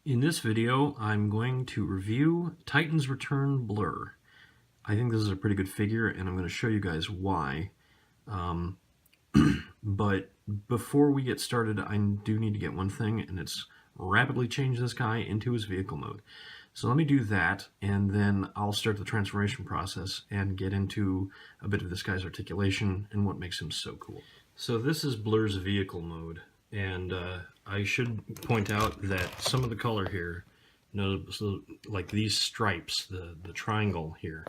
In this video, I'm going to review Titans Return Blurr. I think this is a pretty good figure, and I'm going to show you guys why. But before we get started, I do need to get one thing, and it's rapidly change this guy into his vehicle mode. So let me do that, and then I'll start the transformation process and get into a bit of this guy's articulation and what makes him so cool. So this is Blurr's vehicle mode, and I should point out that some of the color here, so like these stripes, the triangle here,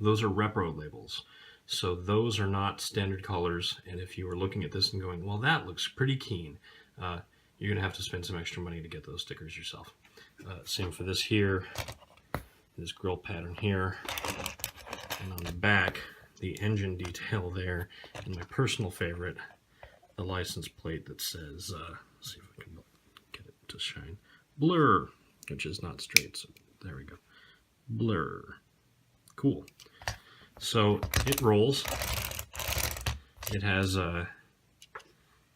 those are repro labels. So those are not standard colors, and if you were looking at this and going, well, that looks pretty keen, you're going to have to spend some extra money to get those stickers yourself. Same for this here, this grill pattern here, and on the back, the engine detail there, and my personal favorite, the license plate that says, let's see if I can get it to shine, Blurr, which is not straight, so there we go, Blurr. Cool. So it rolls. It has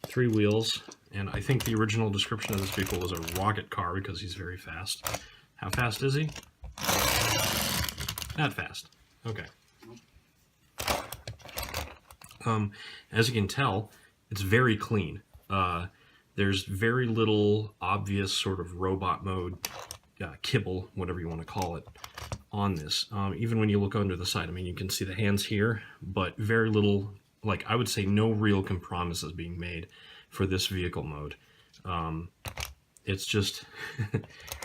3 wheels, and I think the original description of this vehicle was a rocket car because he's very fast. How fast is he? Not fast. Okay. As you can tell, it's very clean. There's very little obvious sort of robot mode kibble, whatever you want to call it, on this. Even when you look under the side, I mean, you can see the hands here, but very little, like I would say no real compromises being made for this vehicle mode. It's just,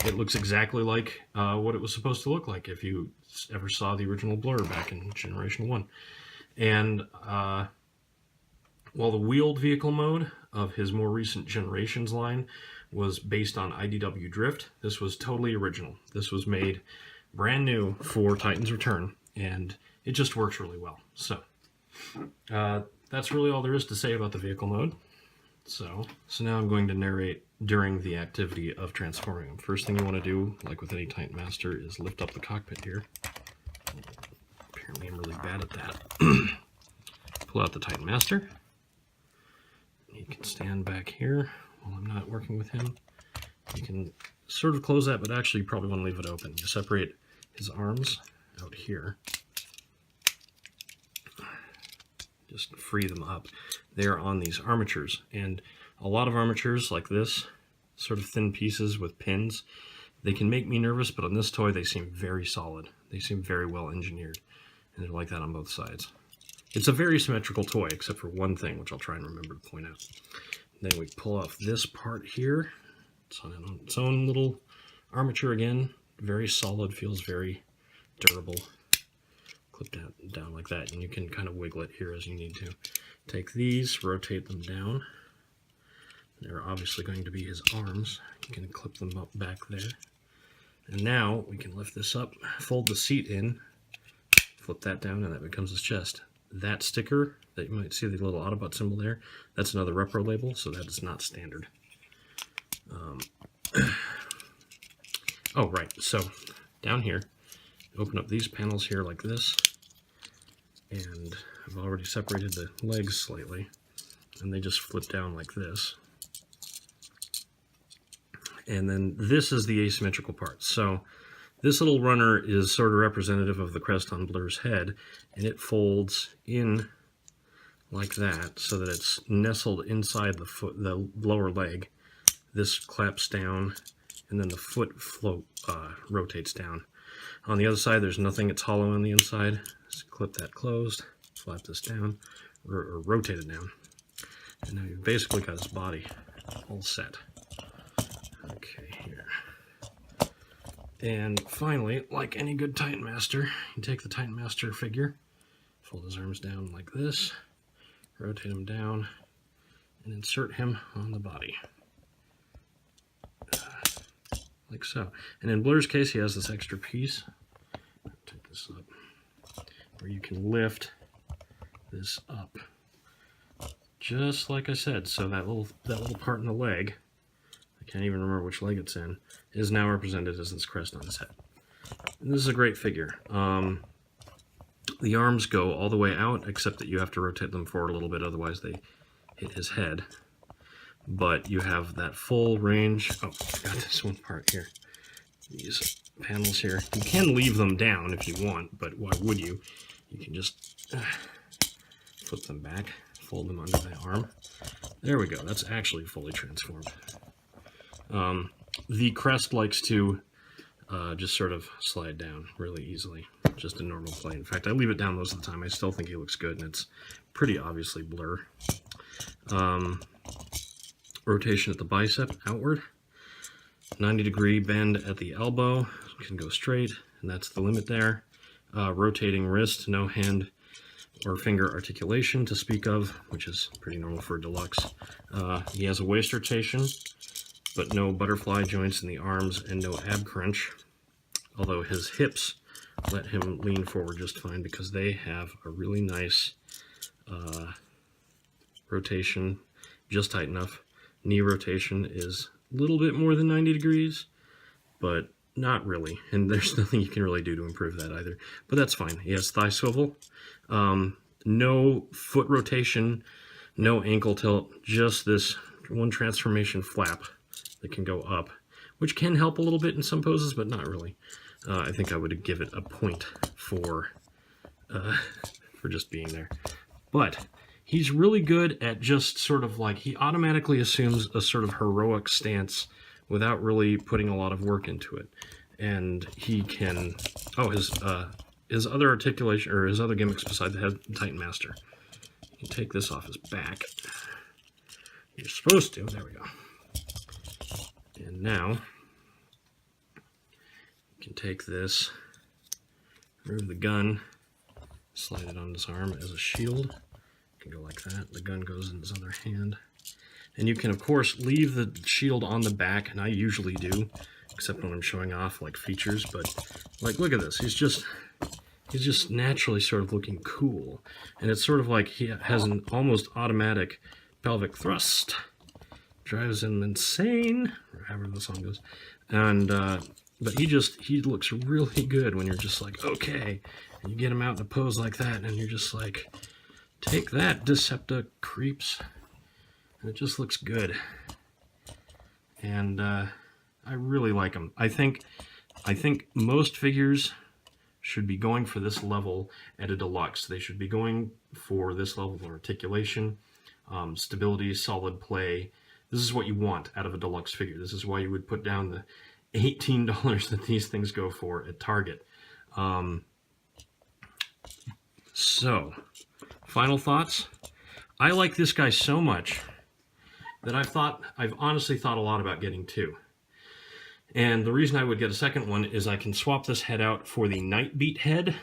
it looks exactly like what it was supposed to look like if you ever saw the original Blurr back in Generation 1. And while the wheeled vehicle mode of his more recent Generations line was based on IDW Drift, this was totally original. This was made brand new for Titans Return, and it just works really well. So that's really all there is to say about the vehicle mode. So now I'm going to narrate during the activity of transforming him. First thing you want to do, like with any Titan Master, is lift up the cockpit here. Apparently I'm really bad at that. Pull out the Titan Master. You can stand back here while I'm not working with him. You can sort of close that, but actually you probably want to leave it open. You separate his arms out here. Just free them up. They're on these armatures, and a lot of armatures like this, sort of thin pieces with pins, they can make me nervous, but on this toy they seem very solid. They seem very well engineered, and they're like that on both sides. It's a very symmetrical toy, except for one thing, which I'll try and remember to point out. Then we pull off this part here. It's on its own little armature again. Very solid, feels very durable. Clip down like that, and you can kind of wiggle it here as you need to. Take these, rotate them down. They're obviously going to be his arms. You can clip them up back there. And now we can lift this up, fold the seat in, flip that down, and that becomes his chest. That sticker that you might see, the little Autobot symbol there, that's another repro label, so that is not standard. Oh, right, so down here, open up these panels here like this, and I've already separated the legs slightly, and they just flip down like this. And then this is the asymmetrical part. So this little runner is sort of representative of the crest on Blurr's head, and it folds in like that so that it's nestled inside the foot, the lower leg. This claps down, and then the foot rotates down. On the other side, there's nothing. It's hollow on the inside. Just clip that closed, flap this down, or rotate it down. And now you've basically got his body all set. Okay, here. And finally, like any good Titan Master, you take the Titan Master figure, fold his arms down like this, rotate him down, and insert him on the body. Like so. And in Blurr's case, he has this extra piece. I'll take this up, where you can lift this up, just like I said. So that little part in the leg, I can't even remember which leg it's in, is now represented as this crest on his head. And this is a great figure. The arms go all the way out, except that you have to rotate them forward a little bit, otherwise they hit his head. but you have that full range. Oh, I forgot this one part here. These panels here. You can leave them down if you want, but why would you? You can just flip them back, fold them under the arm. There we go. That's actually fully transformed. The crest likes to just sort of slide down really easily, just a normal plane. In fact, I leave it down most of the time. I still think he looks good, and it's pretty obviously blur. Rotation at the bicep outward, 90-degree bend at the elbow, can go straight, and that's the limit there. Rotating wrist, no hand or finger articulation to speak of, which is pretty normal for a deluxe. He has a waist rotation, but no butterfly joints in the arms and no ab crunch, although his hips let him lean forward just fine because they have a really nice rotation, just tight enough. Knee rotation is a little bit more than 90 degrees, but not really, and there's nothing you can really do to improve that either, but that's fine. He has thigh swivel, no foot rotation, no ankle tilt, just this one transformation flap that can go up, which can help a little bit in some poses, but not really. I think I would give it a point for just being there. But he's really good at just sort of like, he automatically assumes a sort of heroic stance without really putting a lot of work into it. And he can, oh, his other articulation, or his other gimmicks beside the head Titan Master. You can take this off his back. You're supposed to, there we go. And now, you can take this, remove the gun, slide it on his arm as a shield. You can go like that. The gun goes in his other hand. And you can, of course, leave the shield on the back, and I usually do, except when I'm showing off, like, features. But, like, look at this. He's just naturally sort of looking cool. And it's sort of like he has an almost automatic pelvic thrust. Drives him insane, or however the song goes. And, but he looks really good when you're just like, okay. And you get him out in a pose like that, and you're just like, take that, Decepta creeps. And it just looks good. And I really like him. I think most figures should be going for this level at a deluxe. They should be going for this level of articulation, stability, solid play. This is what you want out of a deluxe figure. This is why you would put down the $18 that these things go for at Target. So, final thoughts. I like this guy so much that I've honestly thought a lot about getting two. And the reason I would get a second one is I can swap this head out for the Nightbeat head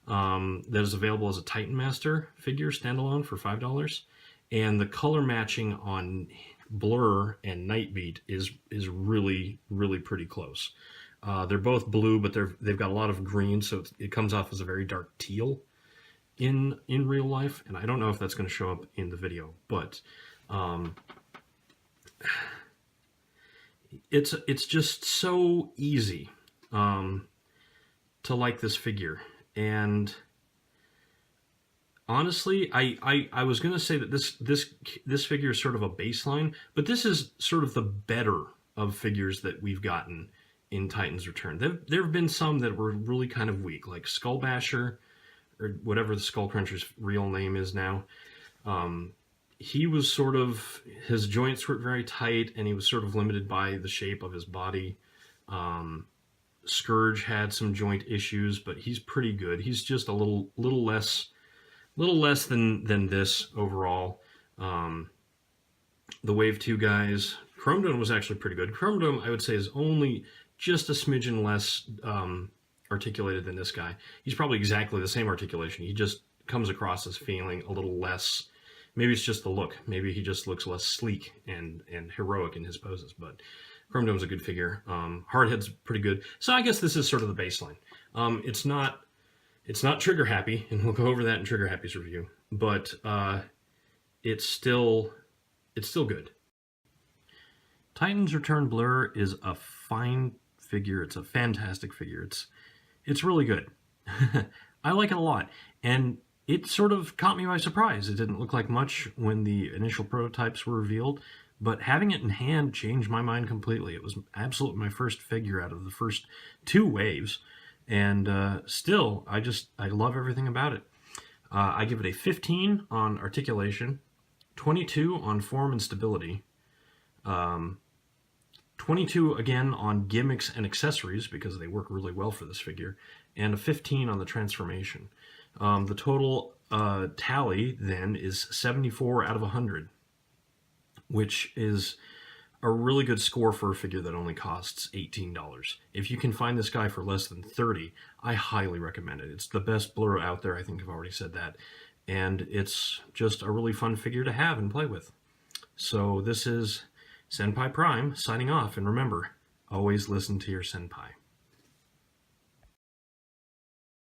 that is available as a Titan Master figure standalone for $5. And the color matching on Blur and Nightbeat is really, really pretty close. They're both blue, but they've got a lot of green, so it comes off as a very dark teal in real life. And I don't know if that's going to show up in the video, but it's just so easy to like this figure. And honestly, I was going to say that this figure is sort of a baseline, but this is sort of the better of figures that we've gotten in Titans Return. There have been some that were really kind of weak, like Skull Basher, or whatever the Skull Cruncher's real name is now. He was sort of, his joints were very tight, and he was sort of limited by the shape of his body. Scourge had some joint issues, but he's pretty good. He's just a little less than this overall. The Wave 2 guys, Chrome Dome was actually pretty good. Chrome Dome, I would say, is only just a smidgen less articulated than this guy. He's probably exactly the same articulation. He just comes across as feeling a little less, maybe it's just the look. Maybe he just looks less sleek and heroic in his poses, but Chrome Dome's a good figure. Hardhead's pretty good. So I guess this is sort of the baseline. It's not trigger happy, and we'll go over that in Trigger Happy's review, but it's still good. Titans Return Blurr is a fine figure. It's a fantastic figure. It's really good. I like it a lot, and it sort of caught me by surprise. It didn't look like much when the initial prototypes were revealed, but having it in hand changed my mind completely. It was absolutely my first figure out of the first two waves, and still, I love everything about it. I give it a 15 on articulation, 22 on form and stability, 22 again on gimmicks and accessories because they work really well for this figure, and a 15 on the transformation. The total tally then is 74 out of 100, which is a really good score for a figure that only costs $18. If you can find this guy for less than $30, I highly recommend it. It's the best Blur out there. I think I've already said that. And it's just a really fun figure to have and play with. So this is Senpai Prime signing off. And remember, always listen to your senpai.